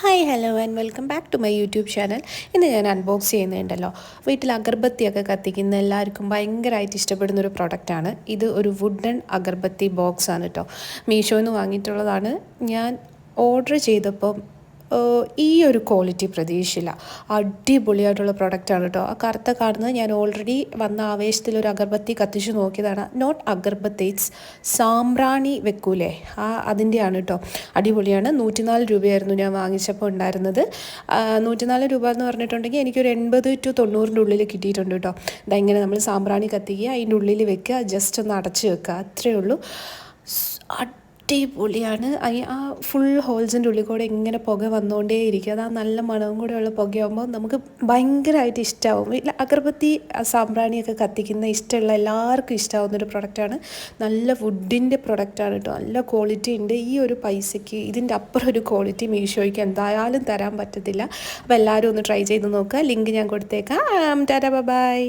Hi hello and welcome back to my YouTube channel. ഇന്ന് ഞാൻ unbox ചെയ്യുന്നുണ്ടല്ലോ. വീട്ടിൽ അഗർബത്തിയൊക്കെ കത്തിക്കുന്ന എല്ലാവർക്കും ഭയങ്കരമായിട്ട് ഇഷ്ടപ്പെടുന്നൊരു പ്രൊഡക്റ്റാണ് ഇത്. ഒരു വുഡൻ അഗർബത്തി ബോക്സാണ് കേട്ടോ. മീഷോയിൽ നിന്ന് വാങ്ങിയിട്ടുള്ളതാണ്. ഞാൻ ഓർഡർ ചെയ്തപ്പം ഈ ഒരു ക്വാളിറ്റി പ്രതീക്ഷിച്ചില്ല. അടിപൊളിയായിട്ടുള്ള പ്രൊഡക്റ്റാണ് കേട്ടോ. ആ കറുത്ത കാണുന്നത് ഞാൻ ഓൾറെഡി വന്ന ആവേശത്തിൽ ഒരു അഗർബത്തി കത്തിച്ച് നോക്കിയതാണ്. നോട്ട് അഗർബത്തി, ഇറ്റ്സ് സാമ്പ്രാണി വെക്കൂലേ, അതിൻ്റെയാണ് കേട്ടോ. അടിപൊളിയാണ്. 104 രൂപയായിരുന്നു ഞാൻ വാങ്ങിച്ചപ്പോൾ ഉണ്ടായിരുന്നത്. 104 രൂപ എന്ന് പറഞ്ഞിട്ടുണ്ടെങ്കിൽ എനിക്കൊരു 80 to 90 ഉള്ളിൽ കിട്ടിയിട്ടുണ്ട് കേട്ടോ. ഇങ്ങനെ നമ്മൾ സാമ്പ്രാണി കത്തിക്കുക, അതിൻ്റെ ഉള്ളിൽ വെക്കുക, ജസ്റ്റ് ഒന്ന് അടച്ച് വെക്കുക, അത്രയേ ഉള്ളൂ. അടിപൊളിയാണ്. ആ ഫുൾ ഹോൾസിൻ്റെ ഉള്ളിൽ കൂടെ ഇങ്ങനെ പുക വന്നുകൊണ്ടേ ഇരിക്കുക. അത് ആ നല്ല മണവും കൂടെ ഉള്ള പുകയാകുമ്പോൾ നമുക്ക് ഭയങ്കരമായിട്ട് ഇഷ്ടമാവും. അഗർബത്തി സാമ്പ്രാണിയൊക്കെ കത്തിക്കുന്ന ഇഷ്ടമുള്ള എല്ലാവർക്കും ഇഷ്ടമാവുന്നൊരു പ്രൊഡക്റ്റാണ്. നല്ല വുഡിൻ്റെ പ്രൊഡക്റ്റാണ് കേട്ടോ. നല്ല ക്വാളിറ്റി ഉണ്ട്. ഈ ഒരു പൈസയ്ക്ക് ഇതിൻ്റെ അപ്പുറം ഒരു ക്വാളിറ്റി മീഷോയ്ക്ക് എന്തായാലും തരാൻ പറ്റത്തില്ല. അപ്പോൾ എല്ലാവരും ഒന്ന് ട്രൈ ചെയ്ത് നോക്കുക. ലിങ്ക് ഞാൻ കൊടുത്തേക്കാം. Tata bye.